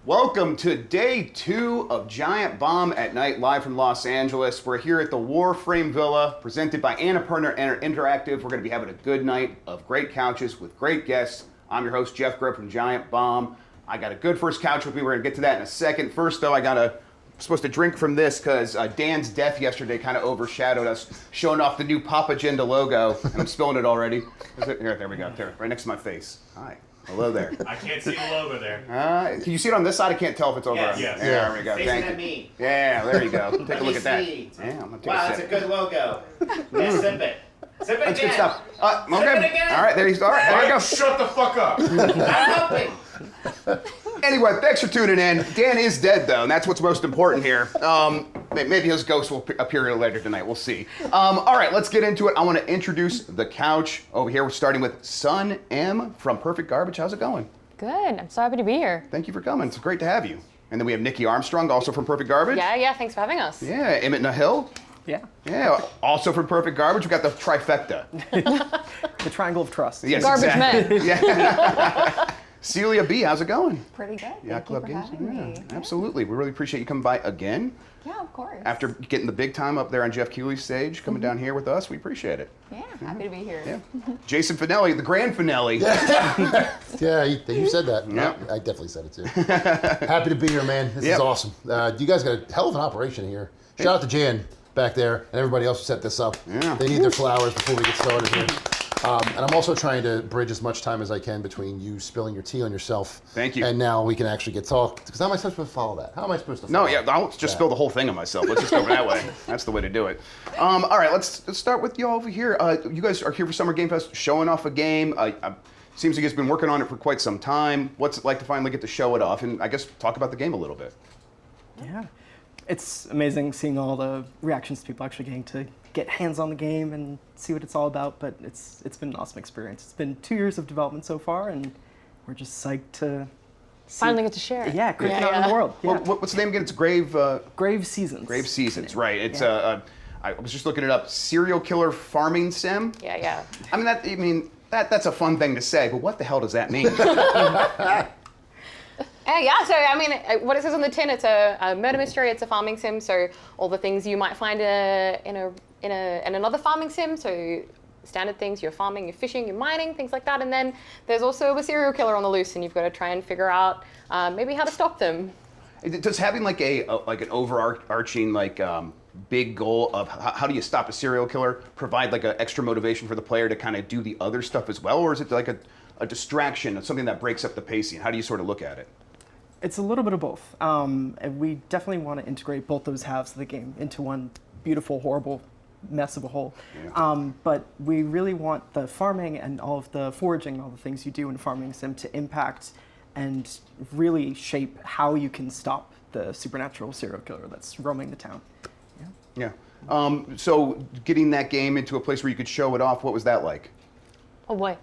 Welcome to day 2 of Giant Bomb at Night, live from Los Angeles. We're here at the Warframe Villa, presented by Annapurna Interactive. We're going to be having a good night of great couches with great guests. I'm your host, Jeff Grubb from Giant Bomb. I got a good first couch with me. We're going to get to that in a second. First, though, I'm supposed to drink from this because Dan's death yesterday kind of overshadowed us, showing off the new Papa Agenda logo, and I'm spilling it already. Here, there we go. There, right next to my face. Hi. Hello there. I can't see the logo there. Can you see it on this side? I can't tell if it's over. Yes. Yeah, Yes. there we go. Facing Thank at you. me. Yeah, there you go. Take a look at that. See. Yeah, I'm gonna take Wow, a that's a sip. good logo. Yeah, sip it. Sip it That's again. good stuff. Sip Okay. it again. All right, there you go. Shut the fuck up. I'm helping. Anyway, thanks for tuning in. Dan is dead, though, and that's what's most important here. Maybe his ghost will appear later tonight. We'll see. All right, let's get into it. I want to introduce the couch over here. We're starting with Sun M from Perfect Garbage. How's it going? Good. I'm so happy to be here. Thank you for coming. It's great to have you. And then we have Nikky Armstrong, also from Perfect Garbage. Yeah. Thanks for having us. Yeah, Emmet Nahil. Yeah, also from Perfect Garbage. We got the trifecta. The triangle of trust. Yes, Garbage exactly. men. Yeah. Celia Bee, how's it going? Pretty good. Yeah, Thank you for having me. Absolutely. We really appreciate you coming by again. Yeah, of course. After getting the big time up there on Jeff Keighley's stage, coming down here with us, we appreciate it. Yeah, happy to be here. Yeah. Jason Fanelli, the Grand Fanelli. Yeah, you said that. Yeah. I definitely said it too. Happy to be here, man. This is awesome. You guys got a hell of an operation here. Shout out to Jan back there and everybody else who set this up. Yeah. They need their flowers before we get started here. And I'm also trying to bridge as much time as I can between you spilling your tea on yourself. Thank you. And now we can actually get talked. Because how am I supposed to follow that? How am I supposed to follow I'll just spill the whole thing on myself. Let's just go that way. That's the way to do it. All right, let's start with you all over here. You guys are here for Summer Game Fest, showing off a game. Seems like you guys been working on it for quite some time. What's it like to finally get to show it off? And I guess talk about the game a little bit. Yeah. It's amazing seeing all the reactions people actually getting to get hands on the game and see what it's all about, but it's been an awesome experience. It's been 2 years of development so far, and we're just psyched to Finally get to share. Yeah, creeping out in the world. Yeah. Well, what's the name again? It's Grave Seasons. Grave Seasons, right. It's I was just looking it up. Serial killer farming sim? Yeah. That's a fun thing to say, but what the hell does that mean? So what it says on the tin, it's a murder mystery. It's a farming sim. So all the things you might find in another farming sim. So standard things: you're farming, you're fishing, you're mining, things like that. And then there's also a serial killer on the loose, and you've got to try and figure out maybe how to stop them. Does having like an overarching big goal of how do you stop a serial killer provide like an extra motivation for the player to kind of do the other stuff as well, or is it like a distraction, something that breaks up the pacing? How do you sort of look at it? It's a little bit of both. And we definitely want to integrate both those halves of the game into one beautiful, horrible mess of a whole. Yeah. But we really want the farming and all of the foraging, all the things you do in farming sim to impact and really shape how you can stop the supernatural serial killer that's roaming the town. Yeah. So getting that game into a place where you could show it off, what was that like? Oh boy.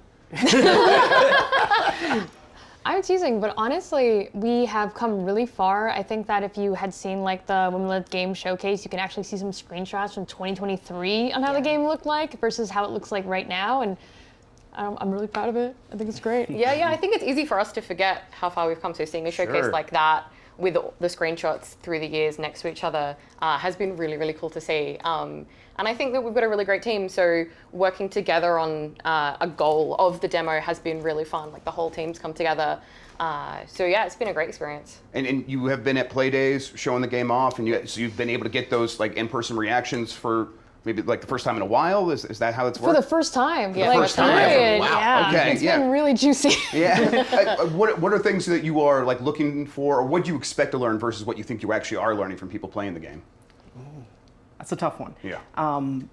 I'm teasing, but honestly, we have come really far. I think that if you had seen like the Women Led Game Showcase, you can actually see some screenshots from 2023 on how the game looked like versus how it looks like right now, and I'm really proud of it. I think it's great. Yeah, I think it's easy for us to forget how far we've come. So seeing a showcase like that with the screenshots through the years next to each other has been really, really cool to see. And I think that we've got a really great team, so working together on a goal of the demo has been really fun. Like the whole team's come together. So yeah, it's been a great experience. And you have been at play days showing the game off, and so you've been able to get those like in-person reactions for maybe like the first time in a while? Is that how it's worked? For the first time. Yeah, first time ever. Wow. Yeah. Okay. It's been really juicy. Yeah. What are things that you are like looking for, or what do you expect to learn versus what you think you actually are learning from people playing the game? That's a tough one. Yeah.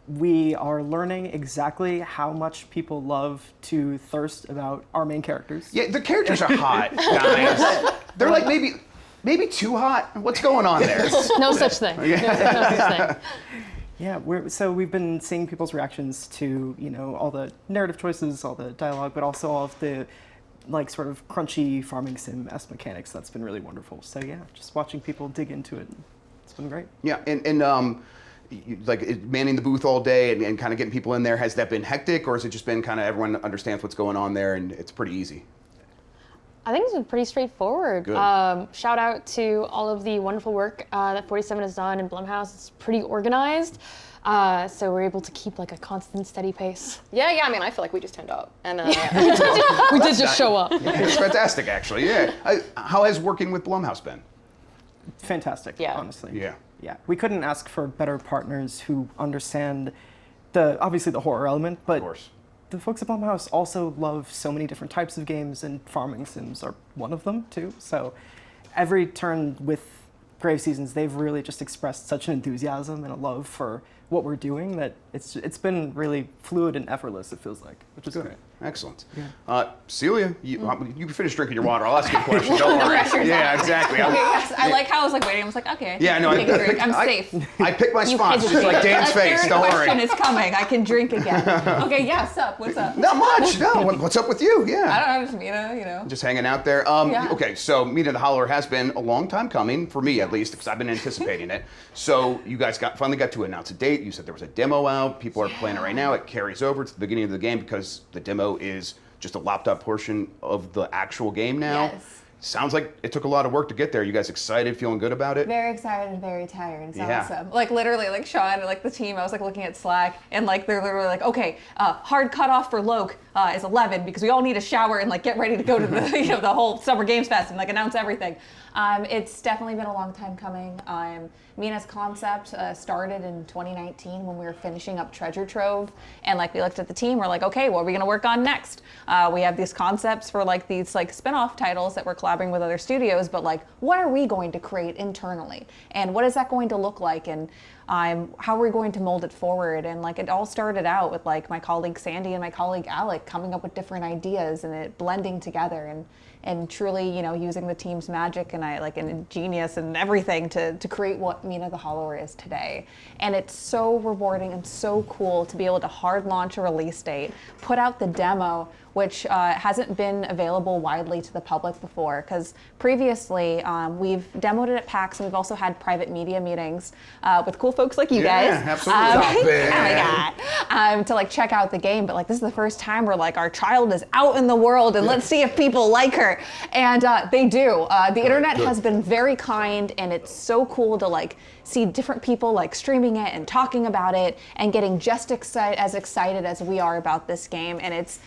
We are learning exactly how much people love to thirst about our main characters. Yeah, the characters are hot, guys. They're like maybe too hot. What's going on there? No such thing. No such thing. Yeah, we've been seeing people's reactions to, all the narrative choices, all the dialogue, but also all of the sort of crunchy farming sim-esque mechanics. That's been really wonderful. So yeah, just watching people dig into it, it's been great. Yeah, and manning the booth all day and kind of getting people in there, has that been hectic, or has it just been kind of everyone understands what's going on there and it's pretty easy? I think it's pretty straightforward. Good. Shout out to all of the wonderful work that 47 has done in Blumhouse. It's pretty organized, so we're able to keep like a constant, steady pace. Yeah, I mean, I feel like we just turned up, and We did just show up. It's fantastic, actually. Yeah. How has working with Blumhouse been? Fantastic, Yeah. honestly. Yeah. Yeah, we couldn't ask for better partners who understand obviously the horror element, but Of course. the folks at Blumhouse also love so many different types of games, and farming sims are one of them too. So every turn with Grave Seasons, they've really just expressed such an enthusiasm and a love for what we're doing that it's been really fluid and effortless, it feels like, which is great. Excellent. Celia, you can finish drinking your water. I'll ask you a question. Don't worry. Yeah, exactly. Yes, I like how I was like waiting. I was like, okay. Yeah, no, take a drink. I'm safe. I picked my spots, just like Dan's A face. third Don't question worry. is coming. I can drink again. Okay, yeah, sup? What's up? Not much. No. What's up with you? I Yeah. don't know, just Mina, Just hanging out there. Yeah. Okay, so Mina the Hollower has been a long time coming, for me at least, because I've been anticipating it. So you guys finally got to announce a date. You said there was a demo out. People are playing it right now. It carries over to the beginning of the game because the demo is just a lopped up portion of the actual game now. Yes. Sounds like it took a lot of work to get there. You guys excited, feeling good about it? Very excited and very tired. It's Yeah. awesome. Like literally, like Sean and like the team, I was like looking at Slack and like they're literally like, okay, hard cutoff for Loke is 11 because we all need a shower and like get ready to go to the the whole Summer Games Fest and like announce everything. It's definitely been a long time coming. Mina's concept started in 2019 when we were finishing up Treasure Trove, and like we looked at the team, we're like, okay, what are we gonna work on next? We have these concepts for like these like spin-off titles that we're collaborating with other studios, but like, what are we going to create internally, and what is that going to look like, and how are we going to mold it forward? And like it all started out with like my colleague Sandy and my colleague Alec coming up with different ideas and it blending together and truly, using the team's magic and genius and everything to create what Mina the Hollower is today. And it's so rewarding and so cool to be able to hard launch a release date, put out the demo, which hasn't been available widely to the public before, because previously we've demoed it at PAX and we've also had private media meetings with cool folks like you guys. Yeah, absolutely. Oh my God. To like check out the game, but like this is the first time where like our child is out in the world and let's see if people like her. And they do. The internet has been very kind, and it's so cool to like see different people like streaming it and talking about it and getting just as excited as we are about this game. And it's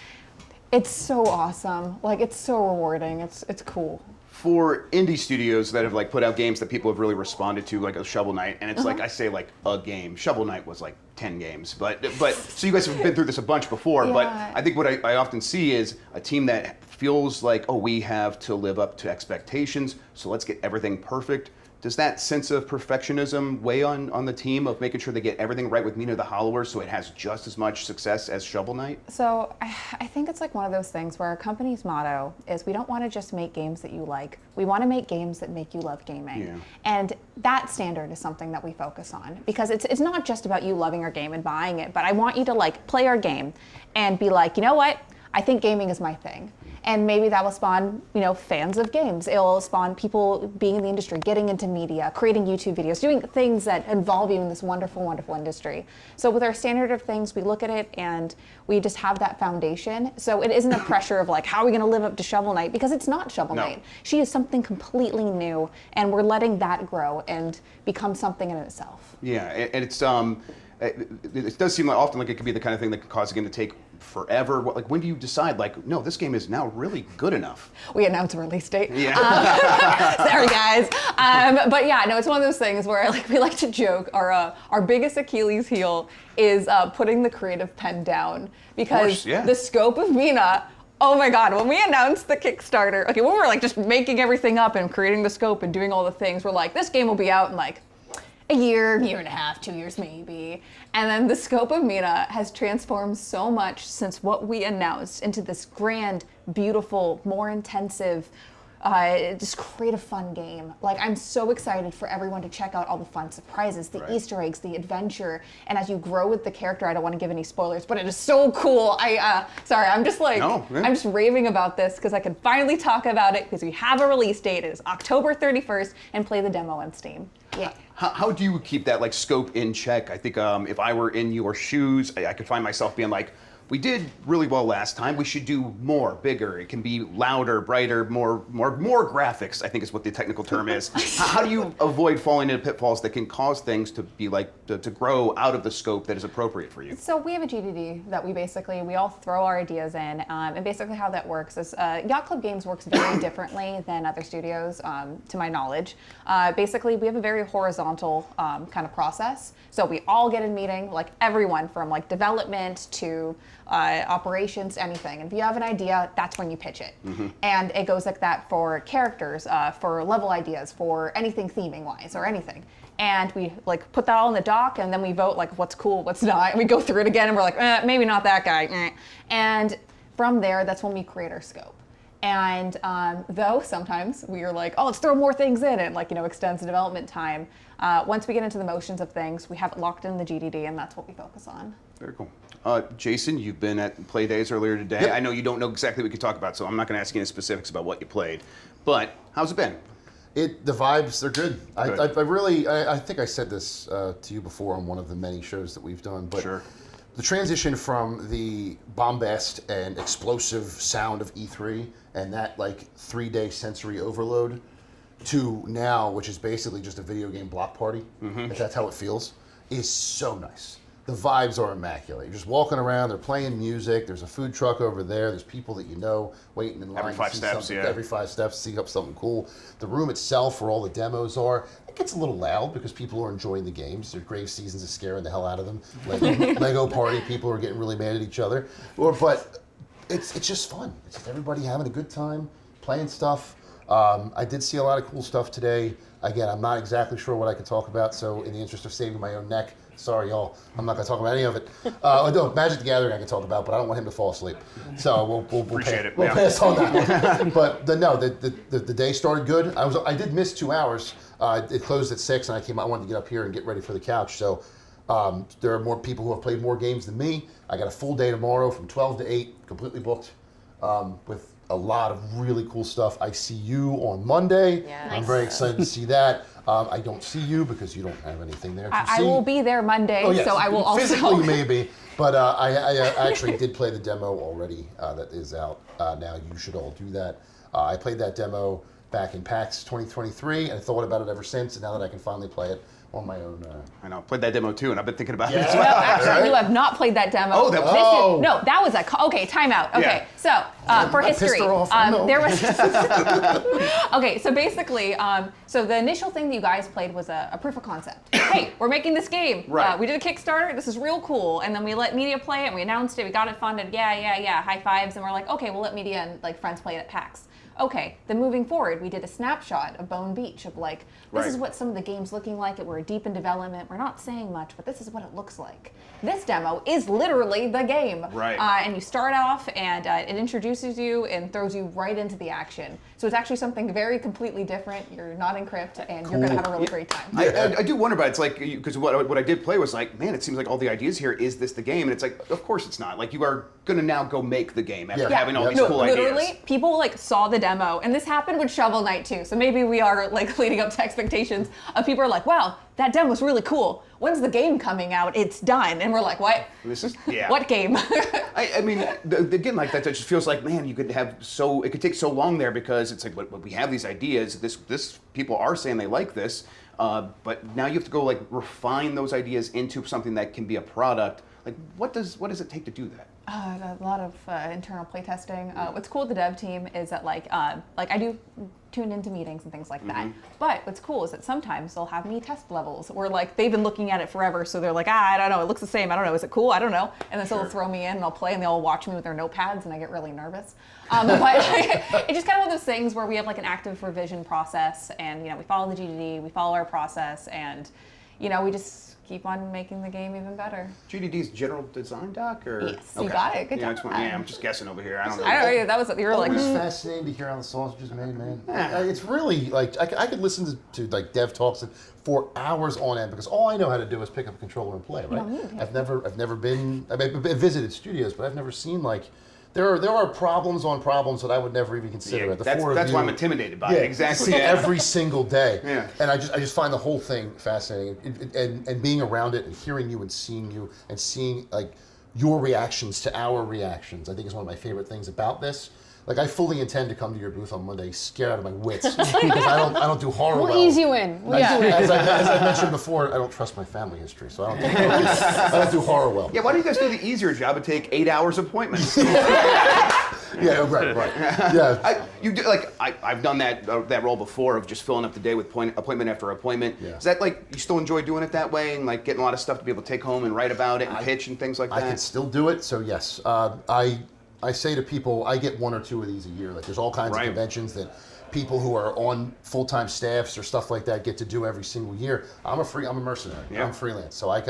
so awesome. Like it's so rewarding. It's cool. For indie studios that have like put out games that people have really responded to, like a Shovel Knight, and it's like I say like a game. Shovel Knight was like 10 games, but so you guys have been through this a bunch before. Yeah. But I think what I often see is a team that feels like, oh, we have to live up to expectations, so let's get everything perfect. Does that sense of perfectionism weigh on the team of making sure they get everything right with Mina the Hollower so it has just as much success as Shovel Knight? So I think it's like one of those things where our company's motto is we don't want to just make games that you like. We want to make games that make you love gaming. Yeah. And that standard is something that we focus on, because it's not just about you loving our game and buying it, but I want you to like play our game and be like, you know what? I think gaming is my thing. And maybe that will spawn, fans of games. It will spawn people being in the industry, getting into media, creating YouTube videos, doing things that involve you in this wonderful, wonderful industry. So with our standard of things, we look at it and we just have that foundation. So it isn't a pressure of like, how are we gonna live up to Shovel Knight? Because it's not Shovel Knight. She is something completely new, and we're letting that grow and become something in itself. Yeah, and it's it does seem like often like it could be the kind of thing that can cause a game to take forever. Like, when do you decide, like, no, this game is now really good enough? We announce a release date. Yeah. Sorry, guys. But yeah, no, it's one of those things where like we like to joke. Our biggest Achilles heel is putting the creative pen down, because the scope of Mina. Oh my God, when we announced the Kickstarter, when we were like just making everything up and creating the scope and doing all the things, we're like, this game will be out in like a year and a half, 2 years maybe. And then the scope of Mina has transformed so much since what we announced into this grand, beautiful, more intensive, just creative, fun game. Like, I'm so excited for everyone to check out all the fun surprises, the Easter eggs, the adventure. And as you grow with the character, I don't want to give any spoilers, but it is so cool. Sorry, I'm just like, I'm just raving about this because I can finally talk about it because we have a release date. It is October 31st, and play the demo on Steam. Yeah. How do you keep that like scope in check? I think if I were in your shoes, I could find myself being like, we did really well last time. We should do more, bigger. It can be louder, brighter, more graphics, I think is what the technical term is. How do you avoid falling into pitfalls that can cause things to be like, to grow out of the scope that is appropriate for you? So we have a GDD that we all throw our ideas in, and basically how that works is Yacht Club Games works very differently than other studios, to my knowledge. Basically, we have a very horizontal kind of process. So we all get in meeting, like everyone from like development to operations, anything. And if you have an idea, that's when you pitch it. And it goes like that for characters, for level ideas, for anything theming wise or anything. And we like put that all in the doc, and then we vote like what's cool, what's not. And we go through it again, and we're like, maybe not that guy. And from there, that's when we create our scope. And though sometimes we are like, oh, let's throw more things in, and like, extends the development time. Once we get into the motions of things, we have it locked in the GDD, and that's what we focus on. Very cool. Jason, you've been at Play Days earlier today. Yep. I know you don't know exactly what you can talk about, so I'm not going to ask you any specifics about what you played. But how's it been? The vibes are good. Good. I think I said this to you before on one of the many shows that we've done, but Sure. the transition from the bombast and explosive sound of E3 and that like 3-day sensory overload to now, which is basically just a video game block party, if that's how it feels, is so nice. The vibes are immaculate. You're just walking around, they're playing music, there's a food truck over there, there's people that you know waiting in line Every 5 to see steps, something, yeah. every 5 steps, see up something cool. The room itself where all the demos are, it gets a little loud because people are enjoying the games. Their grave seasons is scaring the hell out of them. Lego party, people are getting really mad at each other. But it's just fun. It's just everybody having a good time, playing stuff. I did see a lot of cool stuff today. Again, I'm not exactly sure what I can talk about, so in the interest of saving my own neck, sorry y'all, I'm not going to talk about any of it. No, Magic the Gathering I can talk about, but I don't want him to fall asleep. So we'll pass on that one. But the day started good. I did miss 2 hours. It closed at 6, and I wanted to get up here and get ready for the couch. So there are more people who have played more games than me. I got a full day tomorrow from 12 to 8, completely booked, with a lot of really cool stuff. I see you on Monday. Yeah. I'm very excited to see that. I don't see you because you don't have anything there to see. I will be there Monday, Oh, yes. so I will also. Physically, maybe. But I actually did play the demo already that is out now. You should all do that. I played that demo back in PAX 2023 and thought about it ever since. And now that I can finally play it on my own. I know, played that demo too, and I've been thinking about it Yeah. as No, well. actually, you have not played that demo. Oh, that was- Oh. No, that was okay. Time out. Okay, Yeah. so for I pissed history, her off, I know. there was. Okay, so basically, so the initial thing that you guys played was a proof of concept. Hey, we're making this game. Right. We did a Kickstarter. This is real cool, and then we let media play it. And we announced it. We got it funded. Yeah. High fives, and we're like, okay, we'll let media and like friends play it at PAX. Okay, then moving forward, we did a snapshot of Bone Beach of like, this is Right. what some of the game's looking like. We're deep in development. We're not saying much, but this is what it looks like. This demo is literally the game. Right. And you start off, and it introduces you and throws you right into the action. So it's actually something very completely different. You're not in crypt, and you're going to have a really great time. I do wonder about it. It's like, because what I did play was like, man, it seems like all the ideas here, is this the game? And it's like, of course it's not. Like, you are going to now go make the game after Yeah. having all these No, cool Literally, ideas. people like saw the demo, and this happened with Shovel Knight too. So maybe we are like leading up to expectations of people are like, wow, that demo was really cool. When's the game coming out? It's done. And we're like, what? This is, yeah. What game? I mean, again, like that just feels like, man, you could have it could take so long there because it's like, we have these ideas. This people are saying they like this, but now you have to go like refine those ideas into something that can be a product. Like, what does it take to do that? A lot of internal playtesting. What's cool with the dev team is that like I do tune into meetings and things like that. But what's cool is that sometimes they'll have me test levels where like they've been looking at it forever, so they're like, I don't know, it looks the same. I don't know, is it cool? I don't know. And then so they'll throw me in and I'll play and they'll watch me with their notepads and I get really nervous. But it's just kind of one of those things where we have like an active revision process, and we follow the GDD, we follow our process, and we just keep on making the game even better. GDD's general design doc, or Yes, you got it. Good job. I'm just guessing over here. I don't know. I don't know. That was you were like. Always fascinating to hear how the sausage is made, man. It's really like I could listen to like dev talks for hours on end because all I know how to do is pick up a controller and play. Right? I've never been. I've visited studios, but I've never seen like. There are problems on problems that I would never even consider. At the four of that's you, why I'm intimidated by it. Exactly. every single day. Yeah. And I just find the whole thing fascinating, and being around it and hearing you and seeing like your reactions to our reactions, I think is one of my favorite things about this. Like, I fully intend to come to your booth on Monday scared out of my wits because I don't do horror well. We'll ease you in. As I mentioned before, I don't trust my family history, so I don't do horror well. Yeah, why don't you guys do the easier job and take 8 hours appointments? Yeah, right. Yeah. I've done that role before of just filling up the day with appointment after appointment. Yeah. Is that like you still enjoy doing it that way and like getting a lot of stuff to be able to take home and write about it and pitch and things like that? I can still do it, so yes. I say to people, I get 1 or 2 of these a year. Like, there's all kinds of conventions that people who are on full-time staffs or stuff like that get to do every single year. I'm a mercenary. Yeah. I'm freelance. So I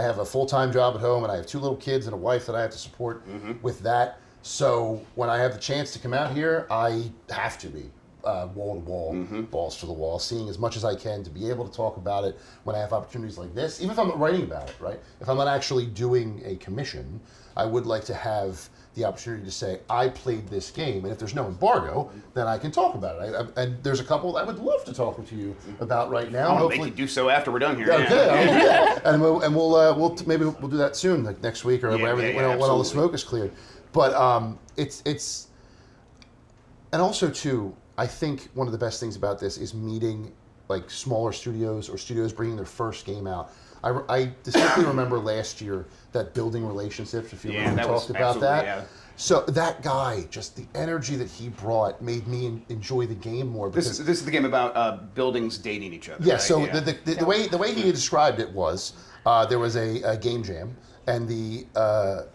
have a full-time job at home, and I have 2 little kids and a wife that I have to support with that. So when I have the chance to come out here, I have to be wall-to-wall, balls to the wall, seeing as much as I can to be able to talk about it when I have opportunities like this, even if I'm not writing about it, right? If I'm not actually doing a commission, I would like to have the opportunity to say, I played this game, and if there's no embargo, then I can talk about it. And there's a couple that I would love to talk to you about right now. Hopefully, make you do so after we're done here. Okay, I'll do that. And we'll maybe we'll do that soon, like next week or whenever, when all the smoke is cleared. But it's and also too, I think one of the best things about this is meeting like smaller studios or studios bringing their first game out. I distinctly remember last year that building relationships, if you remember, we talked about that. Yeah. So that guy, just the energy that he brought made me enjoy the game more. This is the game about buildings dating each other. Yeah, right? so the way he described it was there was a game jam, and the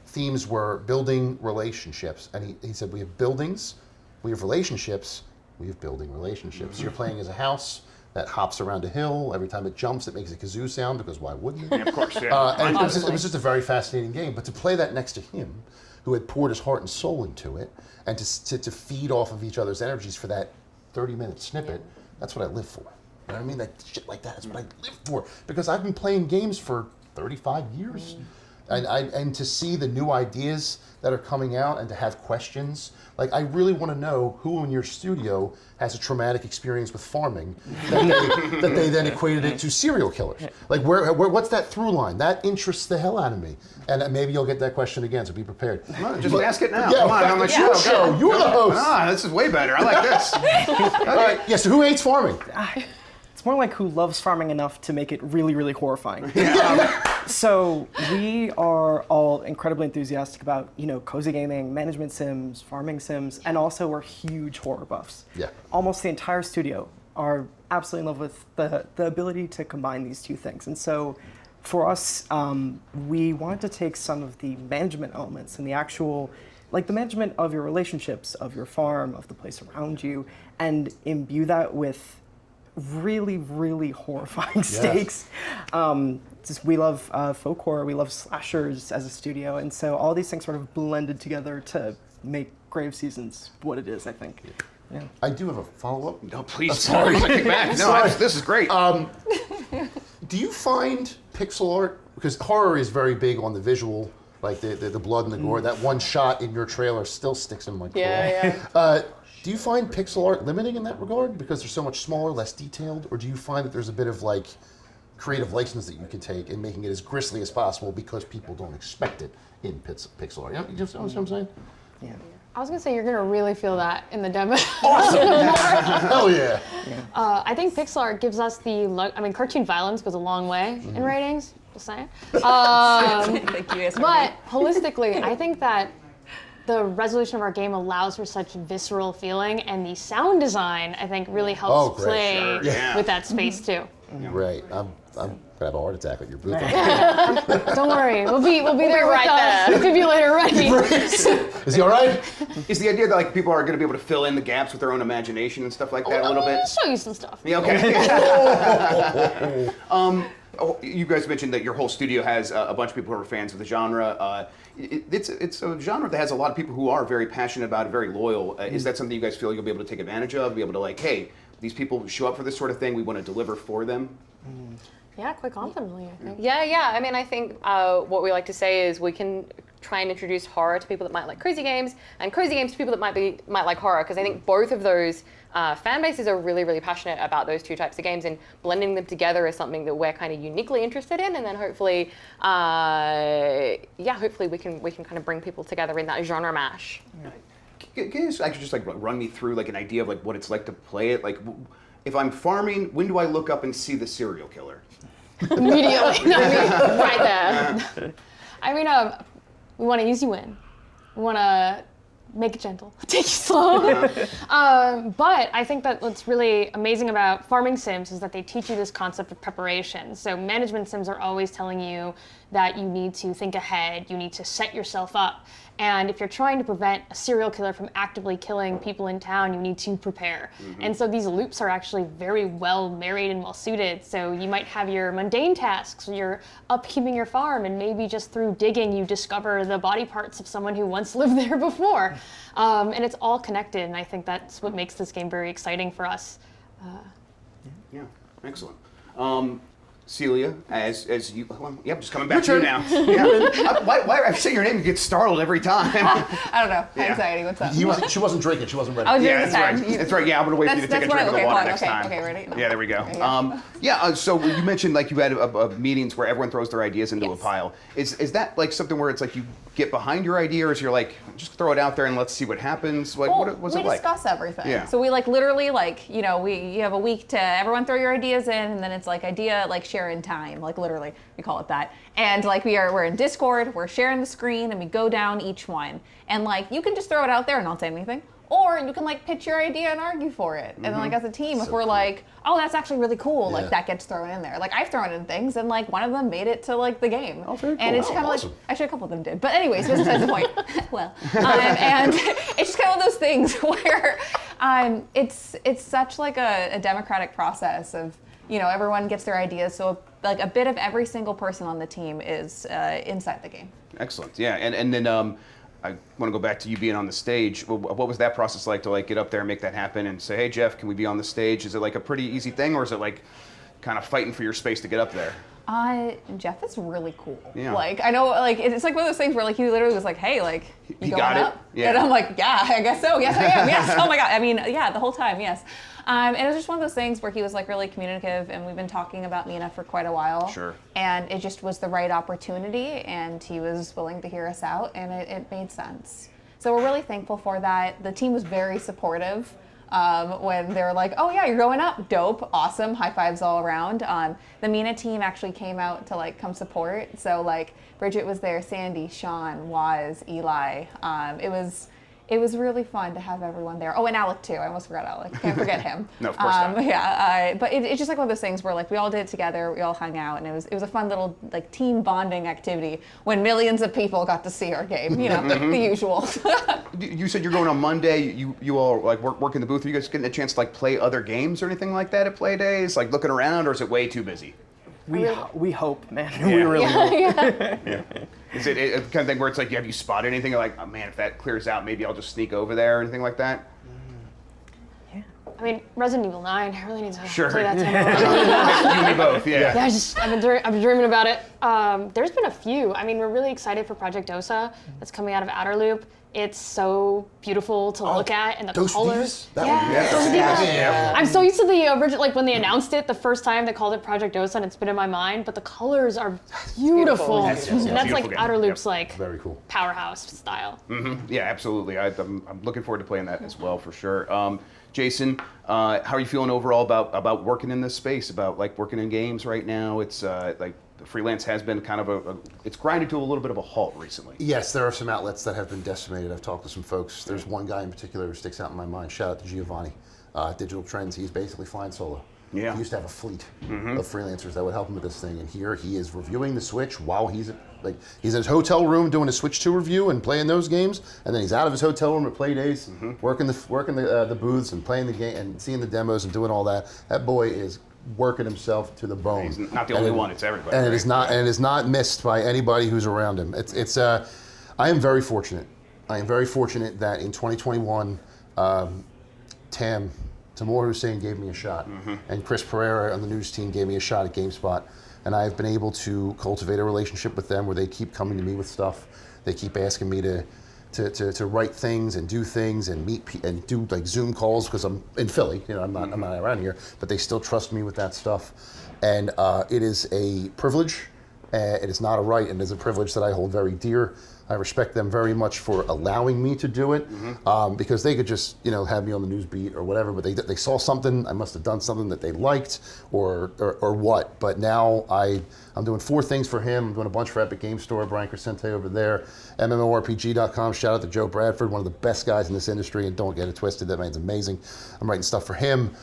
themes were building relationships. And he said, we have buildings, we have relationships, we have building relationships. You're playing as a house that hops around a hill. Every time it jumps, it makes a kazoo sound, because why wouldn't it? Yeah, of course, yeah. And it was just a very fascinating game. But to play that next to him, who had poured his heart and soul into it, and to feed off of each other's energies for that 30-minute snippet, that's what I live for. You know what I mean? That shit like that is what I live for. Because I've been playing games for 35 years. And to see the new ideas that are coming out and to have questions, like, I really want to know who in your studio has a traumatic experience with farming that they then equated it to serial killers. Like, what's that through line? That interests the hell out of me. And maybe you'll get that question again, so be prepared. Just ask it now. Yeah, Come on the show. Show. You're the host. This is way better. I like this. All right. Yeah, so who hates farming? It's more like who loves farming enough to make it really, really horrifying. So we are all incredibly enthusiastic about, cozy gaming, management sims, farming sims, and also we're huge horror buffs. Yeah. Almost the entire studio are absolutely in love with the ability to combine these two things. And so for us, we wanted to take some of the management elements and the actual, like the management of your relationships, of your farm, of the place around you, and imbue that with really, really horrifying stakes. We love folk horror, we love slashers as a studio, and so all these things sort of blended together to make Grave Seasons what it is, I think. Yeah. I do have a follow-up. No, please. Sorry. No, this is great. Do you find pixel art, because horror is very big on the visual, like the blood and the gore, that one shot in your trailer still sticks in my craw. Yeah. Do you find pixel art limiting in that regard because they're so much smaller, less detailed, or do you find that there's a bit of like creative license that you can take in making it as grisly as possible because people don't expect it in pixel art? You know what I'm saying? Yeah. I was gonna say you're gonna really feel that in the demo. Awesome! Hell yeah! I think pixel art gives us cartoon violence goes a long way in ratings. Just saying. Thank you. But holistically, I think that the resolution of our game allows for such visceral feeling, and the sound design, I think, really helps play with that space too. Right. I'm gonna have a heart attack at your booth. Don't worry, we'll be there right there. Defibrillator ready. Is he all right? Is the idea that like people are going to be able to fill in the gaps with their own imagination and stuff like that a little bit? I'll show you some stuff. Yeah, okay. You guys mentioned that your whole studio has a bunch of people who are fans of the genre. It's a genre that has a lot of people who are very passionate about it, very loyal. Is that something you guys feel you'll be able to take advantage of? Be able to like, hey, these people show up for this sort of thing. We want to deliver for them. Yeah, quite confidently, I think. Yeah. I mean, I think what we like to say is we can try and introduce horror to people that might like cozy games, and cozy games to people that might like horror, because I think both of those fan bases are really, really passionate about those two types of games, and blending them together is something that we're kind of uniquely interested in. And then hopefully, hopefully we can kind of bring people together in that genre mash. Can you actually just like run me through like an idea of like what it's like to play it? Like, if I'm farming, when do I look up and see the serial killer? Immediately. No, Right there. I mean, we want to easy win. We want to make it gentle, take it slow. But I think that what's really amazing about farming sims is that they teach you this concept of preparation. So management sims are always telling you that you need to think ahead, you need to set yourself up. And if you're trying to prevent a serial killer from actively killing people in town, you need to prepare. And so these loops are actually very well married and well suited. So you might have your mundane tasks, you're upkeeping your farm, and maybe just through digging you discover the body parts of someone who once lived there before. And it's all connected, and I think that's what makes this game very exciting for us. Yeah, excellent. Celia, as you, I'm just coming back to you now. Yeah. Why I say your name, you get startled every time. I don't know. Anxiety. What's up? She wasn't drinking. She wasn't ready. I was Yeah, drinking that's this right. That's right. Yeah, I'm gonna wait for you to take a drink of the water next time. Okay, ready? No. Yeah, there we go. Okay, So you mentioned like you had meetings where everyone throws their ideas into a pile. Is that like something where it's like you get behind your idea, or is you're like just throw it out there and let's see what happens? Like what's it like? We discuss everything. Yeah. So we like literally like you have a week to everyone throw your ideas in, and then it's like idea like sharing time, like literally we call it that. And like we're in Discord, we're sharing the screen, and we go down each one, and like you can just throw it out there and not say anything. Or you can like pitch your idea and argue for it. And then like as a team, if we're like, oh, that's actually really cool, like that gets thrown in there. Like I've thrown in things and like one of them made it to like the game. Oh, very cool. And it's kind of like, actually a couple of them did. But anyways, besides the point. And it's just kind of one of those things where it's such like a democratic process of, everyone gets their ideas. So like a bit of every single person on the team is inside the game. Excellent. Yeah, and then I want to go back to you being on the stage. What was that process like to like get up there and make that happen and say, hey Jeff, can we be on the stage? Is it like a pretty easy thing, or is it like kind of fighting for your space to get up there? Jeff is really cool. Yeah. Like I know, like it's like one of those things where like he literally was like, "Hey, like you going got it? up?" Yeah. And I'm like, "Yeah, I guess so. Yes, I am. Yes. Oh my god. I mean, yeah, the whole time. Yes." And it was just one of those things where he was like really communicative, and we've been talking about Mina for quite a while. Sure. And it just was the right opportunity, and he was willing to hear us out, and it made sense. So we're really thankful for that. The team was very supportive. When they were like, oh yeah, you're going up, dope, awesome, high fives all around. The Mina team actually came out to like come support. So like Bridget was there, Sandy, Sean, Waz, Eli. It was really fun to have everyone there. Oh, and Alec too. I almost forgot Alec. Can't forget him. No, of course not. Yeah, but it's just like one of those things where like we all did it together, we all hung out, and it was a fun little like team bonding activity when millions of people got to see our game. The usual. You said you're going on Monday. You all like work in the booth. Are you guys getting a chance to like play other games or anything like that at play days? Like looking around, or is it way too busy? We hope, man. Yeah. We really hope. Yeah. Is it a kind of thing where it's like, have you spotted anything? You're like, oh man, if that clears out, maybe I'll just sneak over there or anything like that? I mean, Resident Evil 9, I really need to Sure. play that too. You and me both, yeah. Yeah, I've been dreaming about it. There's been a few. I mean, we're really excited for Project Dosa that's coming out of Outerloop. It's so beautiful to look at, and the Dosa colors. Divas? That Yeah, one, yeah. Dosa Divas. Yeah. I'm so used to the original, like when they announced it the first time, they called it Project Dosa, and it's been in my mind. But the colors are beautiful, That's and that's beautiful like game. Outerloop's Yep. like Very cool. powerhouse style. Yeah, absolutely. I'm looking forward to playing that as well for sure. Jason, how are you feeling overall about working in this space? About like working in games right now? It's like freelance has been kind of it's grinded to a little bit of a halt recently. Yes, there are some outlets that have been decimated. I've talked to some folks. There's one guy in particular who sticks out in my mind. Shout out to Giovanni, Digital Trends. He's basically flying solo. Yeah. He used to have a fleet of freelancers that would help him with this thing, and here he is reviewing the Switch while he's in his hotel room doing a Switch 2 review and playing those games, and then he's out of his hotel room at play days, working the booths and playing the game and seeing the demos and doing all that. That boy is working himself to the bone. He's not the only one; it's everybody. And right? it is not missed by anybody who's around him. I am very fortunate. I am very fortunate that in 2021, Tamor Hussein gave me a shot, and Chris Pereira on the news team gave me a shot at GameSpot, and I've been able to cultivate a relationship with them where they keep coming to me with stuff. They keep asking me to to write things and do things and and do like Zoom calls because I'm in Philly. You know, I'm not around here, but they still trust me with that stuff, and it is a privilege. It is not a right, and it is a privilege that I hold very dear. I respect them very much for allowing me to do it, because they could just, you know, have me on the news beat or whatever, but they saw something. I must have done something that they liked or what. But now I'm doing 4 things for him. I'm doing a bunch for Epic Game Store, Brian Crescente over there, MMORPG.com. Shout out to Joe Bradford, one of the best guys in this industry, and don't get it twisted, that man's amazing. I'm writing stuff for him.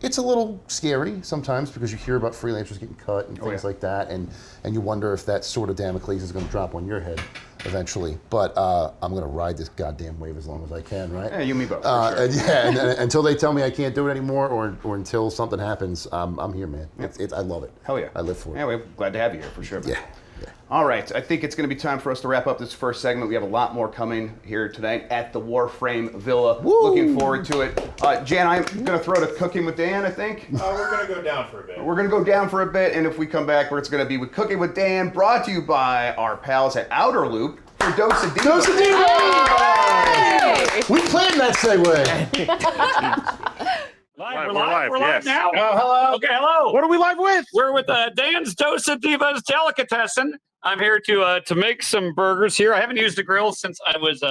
It's a little scary sometimes because you hear about freelancers getting cut and things like that, and you wonder if that sort of Damocles is going to drop on your head eventually. But I'm going to ride this goddamn wave as long as I can, right? Yeah, you and me both. Sure. And until they tell me I can't do it anymore, or until something happens, I'm here, man. I love it. Hell yeah. I live for it. Yeah, we're glad to have you here for sure. Man. Yeah. All right, I think it's going to be time for us to wrap up this first segment. We have a lot more coming here tonight at the Warframe Villa. Woo! Looking forward to it. Jan, I'm going to throw to Cooking with Dan, I think. We're going to go down for a bit. We're going to go down for a bit, and if we come back, it's going to be with Cooking with Dan, brought to you by our pals at Outerloop for Dosa Divas. Dosa Divas! We planned that segue. We're live yes. now. Oh, hello. Okay, hello. What are we live with? We're with Dan's Dosa Divas Delicatessen. I'm here to make some burgers here. I haven't used a grill since I was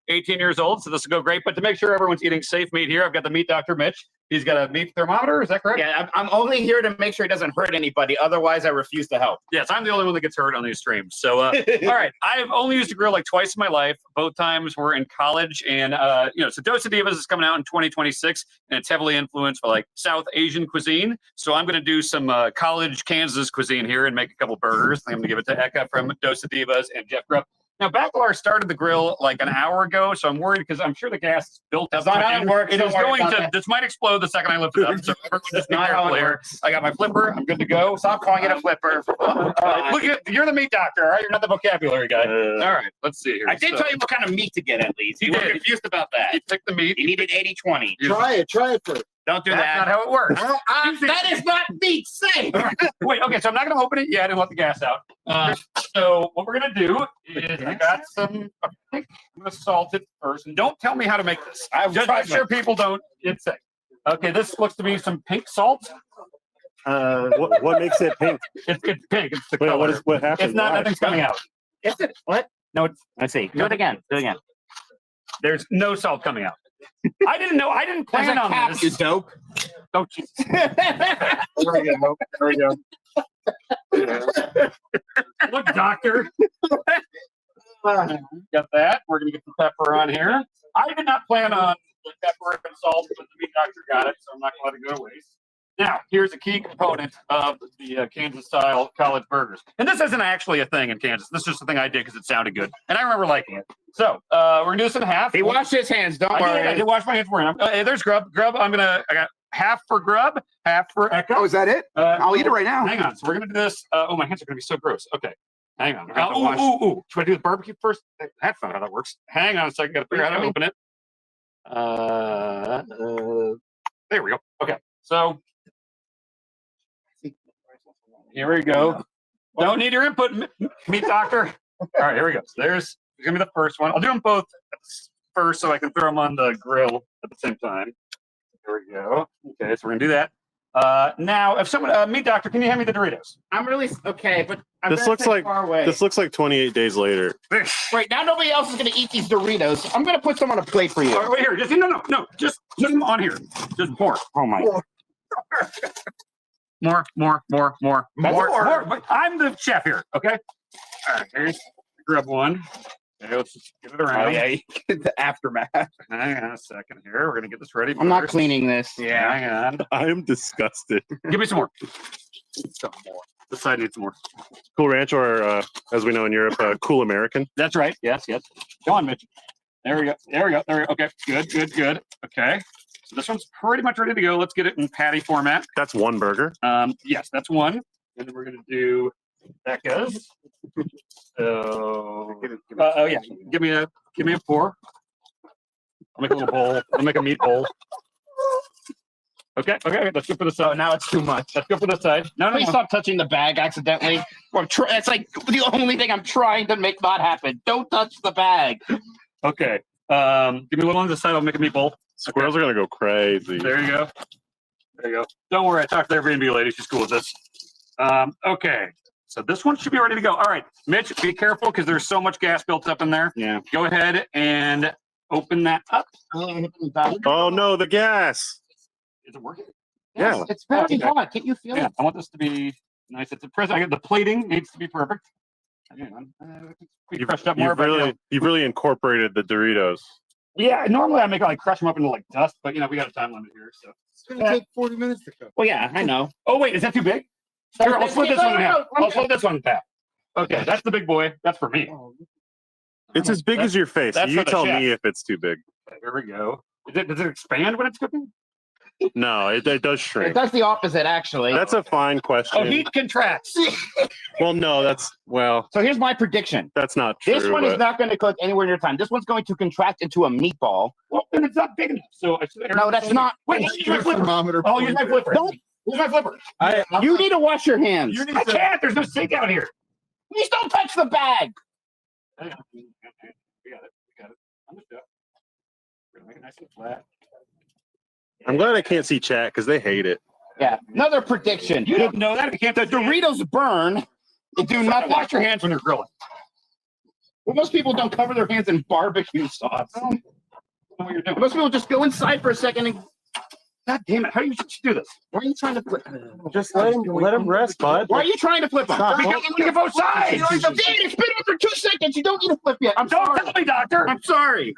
18 years old, so this will go great. But to make sure everyone's eating safe meat here, I've got the meat doctor, Mitch. He's got a meat thermometer, is that correct? Yeah, I'm only here to make sure it doesn't hurt anybody. Otherwise, I refuse to help. Yes, I'm the only one that gets hurt on these streams. So, all right, I've only used a grill like twice in my life. Both times were in college, and so Dosa Divas is coming out in 2026, and it's heavily influenced by like South Asian cuisine. So I'm going to do some college Kansas cuisine here and make a couple burgers. I'm going to give it to Eka from Dosa Divas and Jeff Grubb. Now, Bacalar started the grill like an hour ago, so I'm worried because I'm sure the gas is built up. That's not how it works. It Don't is worry going about to. that. This might explode the second I lift it up. So everyone just be Not how careful it here. works. I got my flipper. I'm good to go. Stop calling it a flipper. Look at you're the meat doctor, all right? You're not the vocabulary guy. All right, let's see here. I did tell you what kind of meat to get at least. You were did. confused about that. You pick the meat. You needed 80-20. Try it first. Don't do That's that. not how it works. That is not meat safe. Wait, okay, so I'm not going to open it yet and let the gas out. So what we're going to do is I got some, I think I'm going to salt it first. And don't tell me how to make this. Just make sure people don't get sick. Okay, this looks to be some pink salt. What makes it pink? It's pink. It's the Wait, color. what happened? It's not, nothing's coming out. Is it? What? No, it's, Let's see. Do it again. Do it again. there's no salt coming out. I didn't know. I didn't plan on this. You dope. Oh, Jesus. There we go. There we go. Look, doctor. Got that. We're going to get the pepper on here. I did not plan on the pepper and salt, but the meat doctor got it, so I'm not going to let it go to waste. Now, here's a key component of the Kansas-style college burgers. And this isn't actually a thing in Kansas. This is just a thing I did because it sounded good. And I remember liking it. So, we're going to do this in half. He washed his hands. Don't worry. I did wash my hands for him. Hey, there's Grub. Grub, I got half for Grub, half for Eka. Oh, is that it? I'll eat it right now. Hang on. So we're going to do this. Oh, my hands are going to be so gross. Okay. Hang on. have to wash- Should I do the barbecue first? That's not how that works. Hang on a second. Got to figure out how to open it. There we go. Okay. So here we go. Don't need your input, meat doctor. All right, here we go. So there's going to be the first one. I'll do them both first so I can throw them on the grill at the same time. There we go. Okay, so we're going to do that. Now, if someone, meat doctor, can you hand me the Doritos? I'm really okay, but I'm This gonna looks sit like far away. this looks like 28 days later. Wait, now nobody else is gonna eat these Doritos. I'm gonna put some on a plate for you. Oh, wait here. Just no. Just put them on here. Just pour. Oh my! More. I'm the chef here. Okay. All right. Here's grab one. Okay, let's just get it around. Oh yeah, the aftermath. Hang on a second here. We're gonna get this ready. I'm not first. cleaning this. Yeah. Hang on. I am disgusted. Give me some more. Some more. This side needs more. Cool Ranch, or as we know in Europe, Cool American. That's right. Yes. Go on, Mitch. There we go. Okay. Good. Okay. So this one's pretty much ready to go. Let's get it in patty format. That's one burger. Yes, that's one. And then we're gonna do Becca's. So, oh yeah, give me a pour. I'll make a little bowl. I'll make a meat bowl. Okay, let's go for the side. Now it's too much. Let's go for the side. No, Please stop touching the bag accidentally. That's like the only thing I'm trying to make not happen. Don't touch the bag. Okay. Give me a little on the side. I'll make a meatball. Squirrels are gonna go crazy. There you go. Don't worry. I talked to the Airbnb lady. She's cool with this. Okay. So this one should be ready to go. All right, Mitch, be careful because there's so much gas built up in there. Yeah. Go ahead and open that up. Oh no, the gas. Is it working? Yeah. It's very hot. Can't you feel Yeah, it? I want this to be nice. It's a present. The plating needs to be perfect. Hang on. We crushed up more, You've really incorporated the Doritos. Yeah, normally I make like crush them up into like dust, but we got a time limit here, so It's gonna take 40 minutes to cook. Well, yeah, I know. Oh wait, is that too big? Here, I'll split this one in half. I'll split this one in half. Okay, that's the big boy. That's for me. It's as big as your face. that's You for the tell chef. me if it's too big. Here we go. Does it expand when it's cooking? No, it does It shrink. does the opposite, actually. That's a fine Oh, question. heat contracts. Well, no, that's So here's my prediction. that's not true. This one is but- not going to cook anywhere near time. This one's going to contract into a meatball. Well, then it's not big enough. So No, that's not. Wait, use my flipper. Thermometer. Oh, use my flipper. Don't. Use my flipper. You need to wash your hands. You need I to. can't. There's no sink out here. Please don't touch the bag. We got it. I'm just done. We're gonna make it nice and flat. I'm glad I can't see chat because they hate it. Yeah. Another prediction. You don't know that if you can't. The Doritos burn. They do nothing. Wash your hands when you're grilling. Well, most people don't cover their hands in barbecue sauce. I don't know what you're doing. Most people just go inside for a second and. God damn it! How do you do this? Why are you trying to flip? Just let him rest, bud. Why are you trying to flip them? Stop. Because Because you want to get both sides. Damn it, it's been over 2 seconds. You don't need to flip yet. I'm Don't sorry. tell me, doctor. I'm sorry.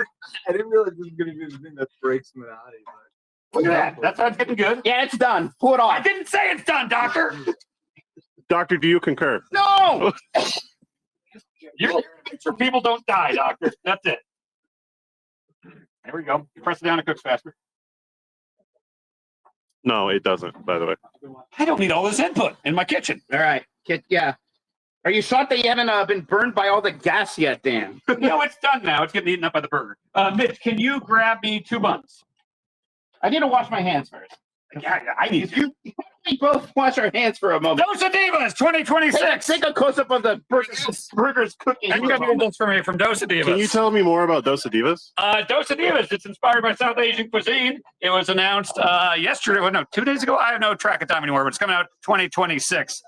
I didn't realize this was gonna be the thing that breaks Minati. Look at that. That sounds getting good. Yeah, it's done. Pull it I off. didn't say it's done, doctor. Doctor, do you concur? No. You're here to make sure people don't die, doctor. That's it. There we go. You press it down, it cooks faster. No, it doesn't, by the way. I don't need all this input in my kitchen. All right. Yeah. Are you shocked that you haven't been burned by all the gas yet, Dan? No, it's done now. It's getting eaten up by the burger. Mitch, can you grab me 2 buns? I need to wash my hands first. Yeah, I need you. We both wash our hands for a moment. Dosa Divas 2026. Take a close up of the burgers cooking. I got this for me from Dosa Divas. Can you tell me more about Dosa Divas? Dosa Divas. It's inspired by South Asian cuisine. It was announced yesterday. Well, no, 2 days ago. I have no track of time anymore, but it's coming out 2026.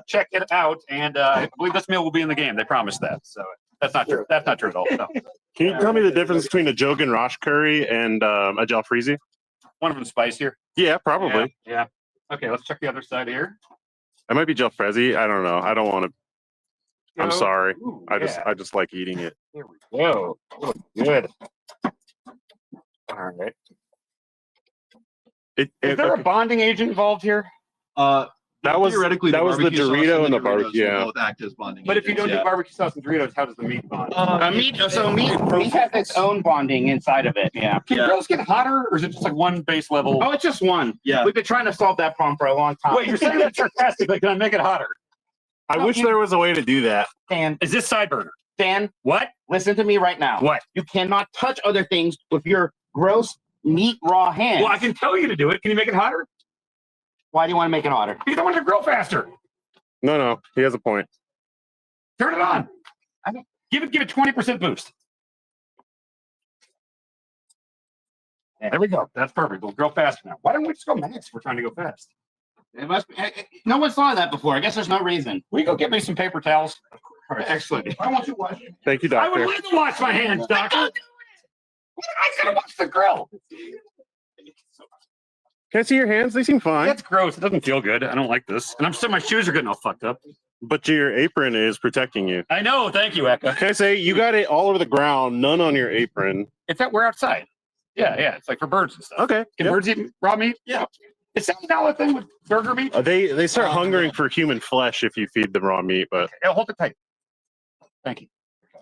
Check it out, and I believe this meal will be in the game. They promised that, so that's not true. That's not true at all. No. Can you tell me the difference between a Jogan Rosh curry and a jalfrezi? One of them spicier. Yeah, probably. Yeah. Okay, let's check the other side here. It might be jalfrezi. I don't know. I don't want to. I'm Go. sorry. Ooh, I just like eating it. Here we go. Oh, good. All right. Is there a bonding agent involved here? That was Theoretically, that was the barbecue sauce Dorito and the Doritos barbecue. will Yeah. both act as bonding But if you don't agents, do barbecue sauce and Doritos, how does the meat bond? Meat has its own bonding inside of it. Yeah. Can grills get hotter, or is it just like one base level? Oh, it's just one. Yeah. We've been trying to solve that problem for a long time. Wait, you're saying that sarcastically? Can I make it hotter? I wish there was a way to do that. Dan, Is this side burner? Dan, What? listen to me right now. What? You cannot touch other things with your gross meat raw hands. Well, I can tell you to do it. Can you make it hotter? Why do you want to make it hotter? Because I want it to grill faster. No, he has a point. Turn it on. Give it 20% boost. There we go. That's perfect. We'll grill faster now. Why don't we just go max? We're trying to go fast. It must be, no one saw that before. I guess there's no reason. Will you go get me some paper towels? Excellent. I want you to wash it. Thank you, I would doctor. like to wash my hands, doctor. I gotta wash the grill. Can I see your hands? They seem fine. That's gross. It doesn't feel good. I don't like this. And I'm still, my shoes are getting all fucked up. But your apron is protecting you. I know. Thank you, Eka. Can I say you got it all over the ground, none on your apron? It's that we're outside. Yeah. It's like for birds and stuff. Okay. Can yep. birds eat raw meat? Yeah. Is that now a thing with burger meat? They start hungering for human flesh if you feed them raw meat, but Okay, hold it tight. Thank you.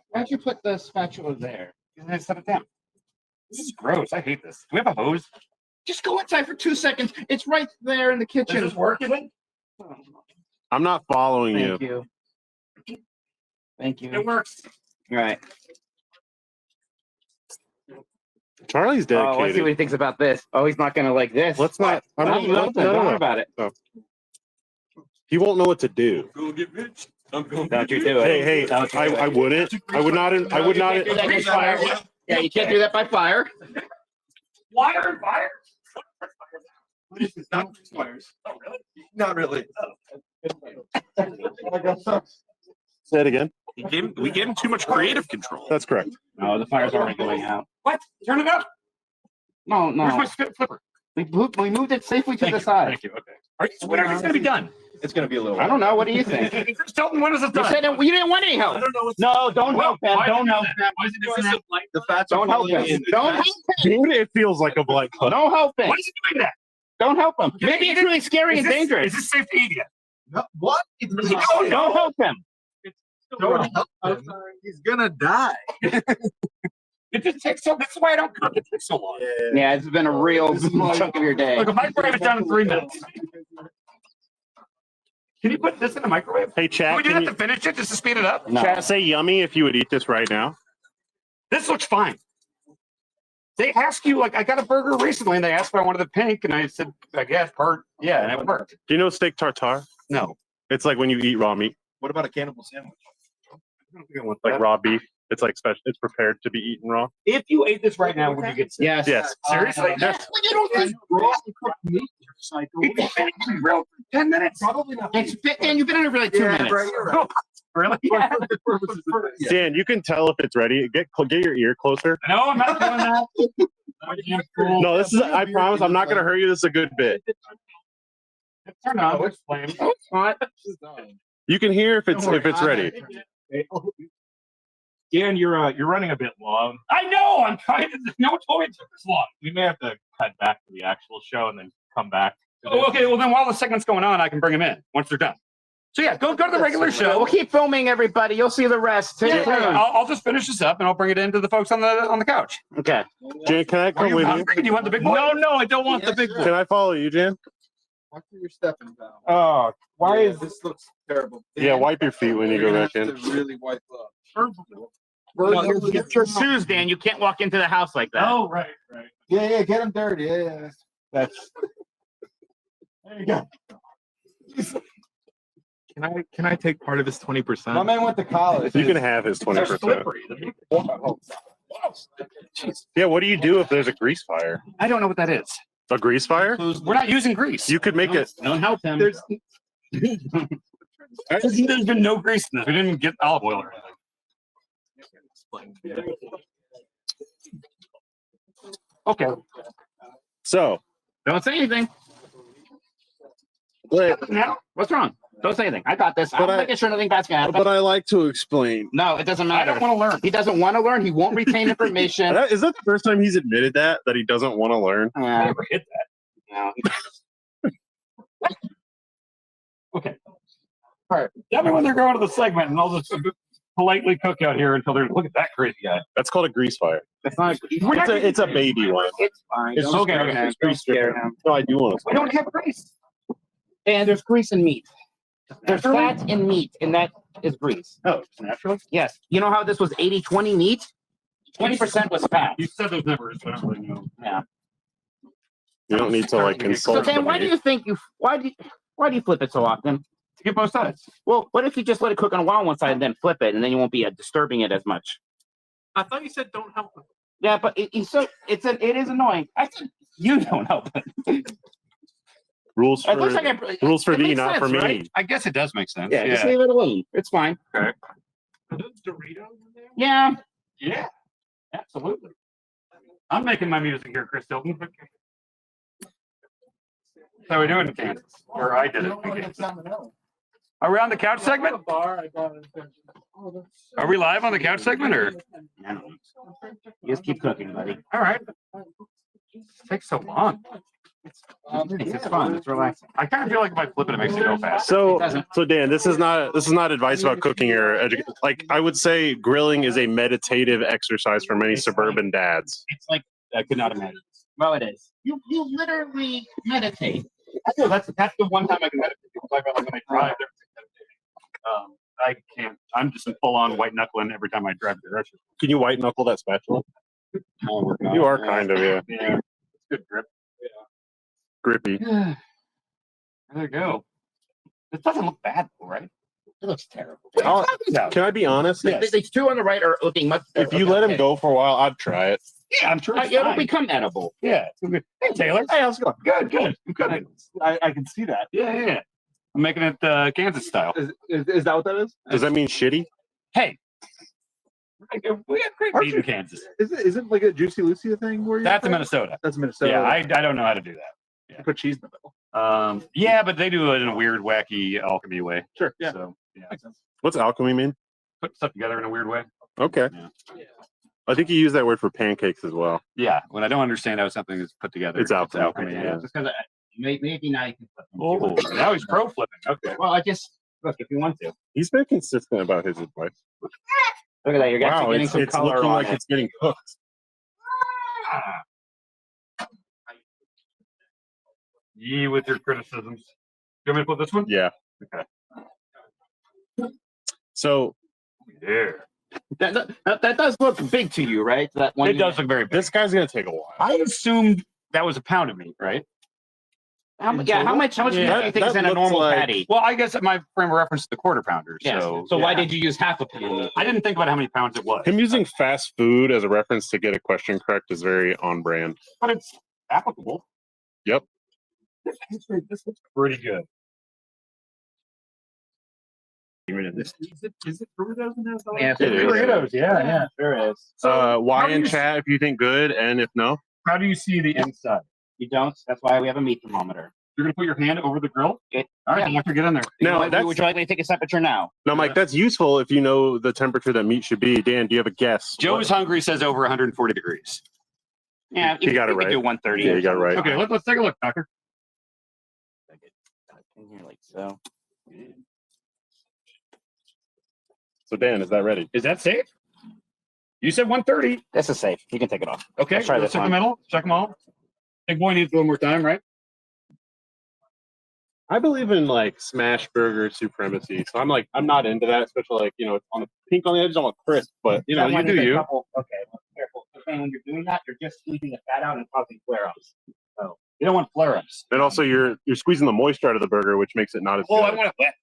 Why don't you put the spatula there? And then set it down. This is gross. I hate this. Do we have a hose? Just go inside for 2 seconds. It's right there in the kitchen. Does this work? Is it? I'm not following you. Thank you. Thank you. It works. Right. Charlie's Oh, let's see dedicated. what he thinks about this. Oh, he's not gonna like this. Let's not. I No, don't no, no, don't no, worry no. about it. No. He won't know what to do. Go get bitch. I'm going. Don't you do it. Hey, Don't you do I it. wouldn't. I would not. I would not. You can't do that by fire. Yeah, you can't do that by fire. Wire and fire. This is not fires. Oh, really? Not really. Say it again. We gave him too much creative control. That's correct. No, the fire's already going out. What? Turn it up. No, Where's my no. spit flipper? We moved it safely to Thank the you. side. Thank you. Okay. Are you when is this gonna be done? It's gonna be a little. I don't know. What do you think? Chris Tilton, when is it You done? said you didn't want any help. I don't know. No, don't Well, help him. why Don't is it help doing him. that? Why is it doing that? Like, The fats Don't are help falling him. in. Don't help him. Dude, it feels like a black hole. Don't help him. why is it doing that? Don't help him. Yeah, Maybe it's really scary and dangerous. Is this safe to eat yet? No, what? It's Don't help him. Don't help him. He's gonna die. It just takes so. That's why I don't cook. It takes so long. Yeah, it's been a real chunk of your day. Look, a microwave is done in 3 minutes. Can you put this in the microwave? Hey, Can chat. we do Can that to finish it just to speed it up? No. chat say yummy if you would eat this right now? This looks fine. They ask you, like, I got a burger recently and they asked if I wanted the pink, and I said, I guess, yeah, and it worked. Do you know steak tartare? No. It's like when you eat raw meat, What about a cannibal sandwich? I don't think I want like that. raw beef. It's like special. It's prepared to be eaten raw. If you ate this right now, would you get sick? Yes. Yes. Seriously? Yes. Well, you don't think raw cooked meat cycle. It's been grilled for 10 minutes. Probably not. It's Dan, you've been in it for like 2 minutes. Right, you're right. Really? Yeah. Dan, you can tell if it's ready. Get your ear closer. No, I'm not doing that. No, this is. I promise. I'm not gonna hurt you. This is a good bit. Turn on. It's flame. Oh, it's hot. You can hear if it's ready. Dan, you're running a bit long. I know. I'm trying to. No one told me it took this long. We may have to cut back to the actual show and then come back. Oh, okay. Well, then while the segment's going on, I can bring them in once they're done. So yeah, go to the regular show. We'll keep filming, everybody. You'll see the rest. Take Yeah, it turn. I'll just finish this up and I'll bring it into the folks on the couch. Okay. Jan, can I Are come you with you? hungry? Do you want the big boy? No, I don't want the big one. Can I follow you, Jan? Watch where you're stepping, pal. Oh, why is this looks terrible? Yeah, wipe your feet when you go back in. Really wipe up. Get your shoes, Dan. You can't walk into the house like that. Oh, right. Yeah, get them dirty. Yeah. that's? There you go. Can I take part of this 20%? My man went to college. You can have his They're 20%. slippery. Yeah, what do you do if there's a grease fire? I don't know what that is. A grease fire? We're not using grease. You could make it. Don't help him. There's been no grease in this. We didn't get olive oil or anything. Okay. So, Don't say anything. but Now, What's wrong? Don't say anything. I got this. But I'm I- making sure nothing bad's gonna happen. but I like to explain. No, it doesn't I matter. don't want to learn. He doesn't want to learn. He won't retain information. Is that the first time he's admitted that he doesn't want to learn? I never hit that. No. Okay. All right. Tell me when they're going to the segment, and I'll just politely cook out here until they're look at that crazy guy. That's called a grease fire. That's not. It's a baby one. It's fine. It's Don't just scare grease. him. It's Don't grease scare stripping. him. No, I do want to. We don't have grease. And there's grease in meat. There's fat in meat, and that is grease. Oh, it's natural. Yes. You know how this was 80-20 meat? 20% was fat. You said those numbers, but I don't really know. Yeah. You don't need to like So insult. Dan, why do you think why do you flip it so often? To get both sides. Well, what if you just let it cook on a while on one side and then flip it, and then you won't be disturbing it as much? I thought you said don't help them. Yeah, but it is annoying. I think you don't help it. Rules It looks for like rules for it thee, makes not for sense, me. right? I guess it does make sense. Yeah, just leave it alone. It's fine. Okay. Are those Doritos in there? Yeah. Yeah. Absolutely. I'm making my music here, Chris Tilton. How we doing in Kansas? Or I did it. in Kansas. Are we on the couch segment? Are we live on the couch segment or? No. You just keep cooking, buddy. All right. It takes so long. It's fun. It's relaxing. I kind of feel like if I flip it, it makes it go fast. So Dan, this is not advice about cooking or like I would say grilling is a meditative exercise for many suburban dads. It's like I could not imagine. Well, it is. You literally meditate. I know that's the one time I can meditate. People talk about like when I drive, they're meditating. I can't. I'm just full on white knuckling every time I drive the direction. Can you white knuckle that spatula? You are kind of, yeah. Yeah. It's good grip. Grippy. There you go. It doesn't look bad, right? It looks terrible. Can I be honest? These two on the right are looking much better. If you let him go for a while, I'd try it. Yeah, I'm sure it's It'll fine. become edible. Yeah. Hey, Taylor. Hey, how's it going? Good. I'm cooking. I can see that. Yeah. I'm making it Kansas style. Is that what that is? Does that mean shitty? Hey. We have great meat in Kansas. Isn't like a Juicy Lucy thing where you? That's in Minnesota. That's Minnesota. Yeah, I don't know how to do that. You put cheese in the middle. Yeah, but they do it in a weird, wacky alchemy way. Sure. Yeah. So yeah, Makes sense. What's alchemy mean? put stuff together in a weird way. Okay. Yeah. I think you use that word for pancakes as well. Yeah, when I don't understand how something is put together, It's alchemy. Yeah. Just because maybe now you can flip them. Oh, now he's pro flipping. Okay. Well, I just look if you want to. He's been consistent about his advice. Look at that. You're actually getting some it's color looking on like it. it's getting cooked. Ye with your criticisms. You want me to put this one? Yeah. Okay. So Yeah. That does look big to you, right? That one. It does look very big. this guy's gonna take a while. I assumed that was a pound of meat, right? How much? Yeah. How much? How much Yeah, do you think is that in a looks normal like- patty? Well, I guess my frame of reference is the quarter pounder. Yes. So, So why yeah. did you use half a pound? I didn't think about how many pounds it was. Him using fast food as a reference to get a question correct is very on brand. But it's applicable. Yep. This looks pretty good. Get rid of this. Is it Doritos in there? Yeah, It is. Doritos, yeah, sure is. Why how do in you chat if you think good and if no? How do you see the inside? You don't. That's why we have a meat thermometer. You're gonna put your hand over the grill? Okay. All right, Yeah. doctor, get in there. No, Would you like me to take a temperature now? No, Mike, that's useful if you know the temperature that meat should be. Dan, do you have a guess? Joe's hungry says over 140 degrees. Yeah, You got it we could right. do 130. Yeah, you got it right. Okay, let's take a look, doctor. In here like so. So Dan, is that ready? Is that safe? You said 130. This is safe. You can take it off. Okay, Let's try let's this check the one. middle. Check them all. Big boy needs one more time, right? I believe in like smash burger supremacy. So I'm not into that, especially like, it's on the pink on the edge, I want crisp, but you That one do is a you. couple- okay, well, careful. And when you're doing that, you're just squeezing the fat out and causing flare-ups. So You don't want flare-ups. And also you're squeezing the moisture out of the burger, which makes it not as Oh, good. I want it wet.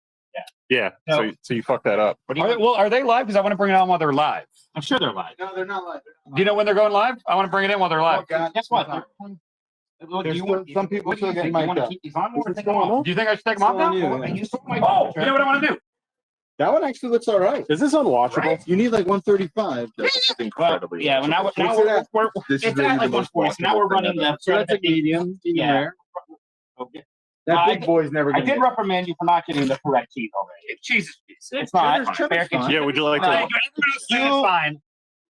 Yeah. No. So you fuck that up. Are they live? Because I want to bring it on while they're live. I'm sure they're live. No, they're not live. Do you know when they're going live? I want to bring it in while they're live. Guess what? Do you want, some people what do you still think? get You want to mic'd up. keep these on or What's take them going off? Do you think I should take them off Still on now? you. I use my Oh, you know what I want to do? That one actually looks all right. Is this unwatchable? You need like 135. This is incredibly Yeah, well, now What's it at? we're This it's is really at like the most 140. So now we're running the. So that's a medium. Yeah. Rare. Okay. That I big boy's never I gonna did get. reprimand you for not getting the correct cheese already. Cheese is cheese. It's not. Cheddar's American fine. cheese. Yeah, would you like Like, to It's fine.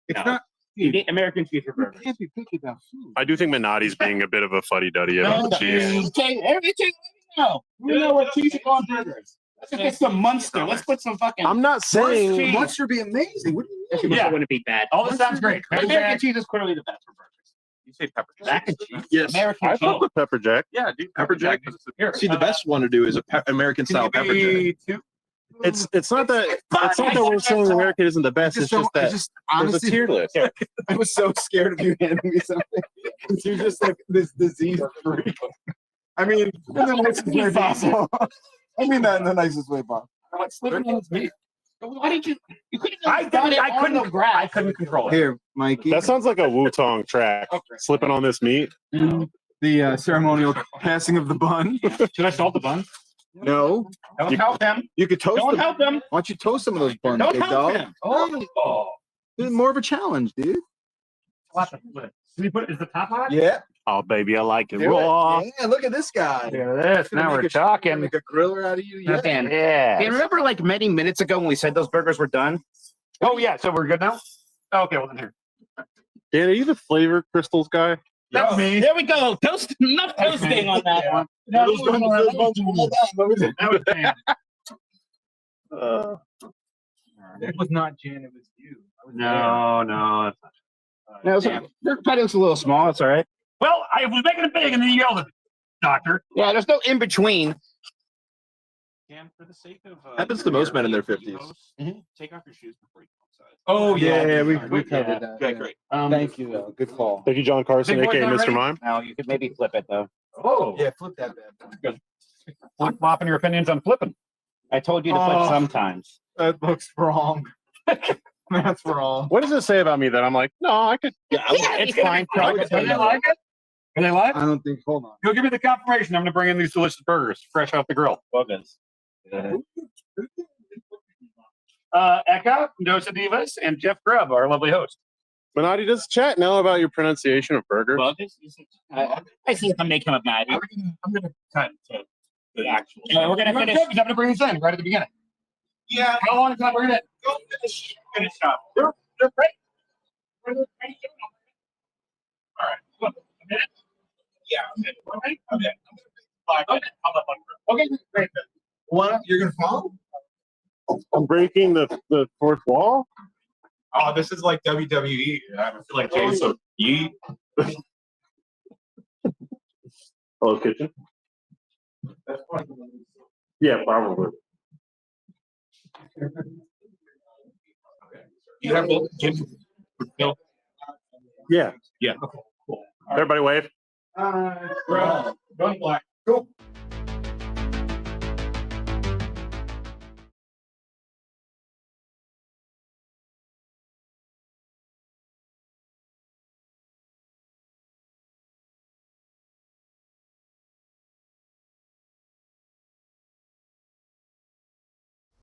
It's No. not. You need American cheese for You burgers. can't be picky about food. I do think Minotti's being a bit of a fuddy-duddy about the cheese. Okay, everything we know. We know what cheese is on burgers. Let's get some Munster. Let's put some fucking. I'm not saying Munster would be amazing. What do you Munster Yeah. wouldn't be bad. All this sounds great. American cheese is clearly the best for burgers. You say pepper Mac and cheese. Yes. American I cheese. fuck with pepper jack. Yeah, dude. Pepper jack. Here. See, the best one to do is a American style pepper jack. It's not that we're saying American isn't the best. It's just that there's a honestly, tier list. I was so scared of you handing me something. You're just like this disease freak. I mean, in the nicest way possible. I mean that in the nicest way possible. Why did you? You couldn't I have done it I on couldn't. the grass. I couldn't control it. Here, Mikey. That sounds like a Wu-Tang track. Slipping on this meat. The ceremonial passing of the bun. Should I salt the bun? No, Don't help him. you could toast Don't them. help him. Why don't you toast some of those buns, Don't big help dog? him. Oh. This is more of a challenge, dude. Did you put it? Is the top hot? Yeah. Oh, baby, I like it Do it. raw. Yeah, look at this guy. Look at this. Now we're talking. Make a griller out of you. Yeah. Dan, Yeah. Dan, remember like many minutes ago when we said those burgers were done? Oh yeah. So we're good now. Okay. Well then here. Dan, are you the flavor crystals guy? That's me. There we go. Toast, enough toasting on that one. Those buns are well done. Let me see. That was Dan. It was not Jan, it was you. No. That's not. No, so their patty looks a little small. It's all right. Well, I was making it big, and then you yelled at me, doctor. Yeah, there's no in between. Dan, for the sake of Happens to most men in their 50s. Mhm. Take off your shoes before you. Oh Yeah, we Good. covered that. Okay, yeah. great. Thank you, though. Good call. Thank you, John Carson, Big boys aka not Mr. ready? Mime. No, you could maybe flip it though. Oh, Yeah, flip that bad. flip flopping your opinions on flipping. I told you to flip Oh. sometimes. That looks wrong. That's wrong. What does it say about me that I'm like, no, I could. Yeah, it's fine. Do they like it? Are they live? I don't think. Hold on. Go give me the confirmation. I'm going to bring in these delicious burgers, fresh off the grill. Bogus. Eka, Dosa Divas, and Jeff Grubb, our lovely host. Minati, does chat know about your pronunciation of burger? Bogus? I think I'm making him mad. I'm going to cut to the actual. We're gonna finish. I'm going to bring this in right at the beginning. Yeah. How long is that? We're going to go finish up. They're great. All right. What, a minute? Yeah. Okay. Okay. 5 minutes. Okay. Great. What? You're gonna follow? I'm breaking the fourth wall. Oh, this is like WWE. I feel like Jason. Yeet. Hello, kitchen. Yeah, probably. You have the Yeah. Yeah. Okay. Cool. Everybody wave. Go black.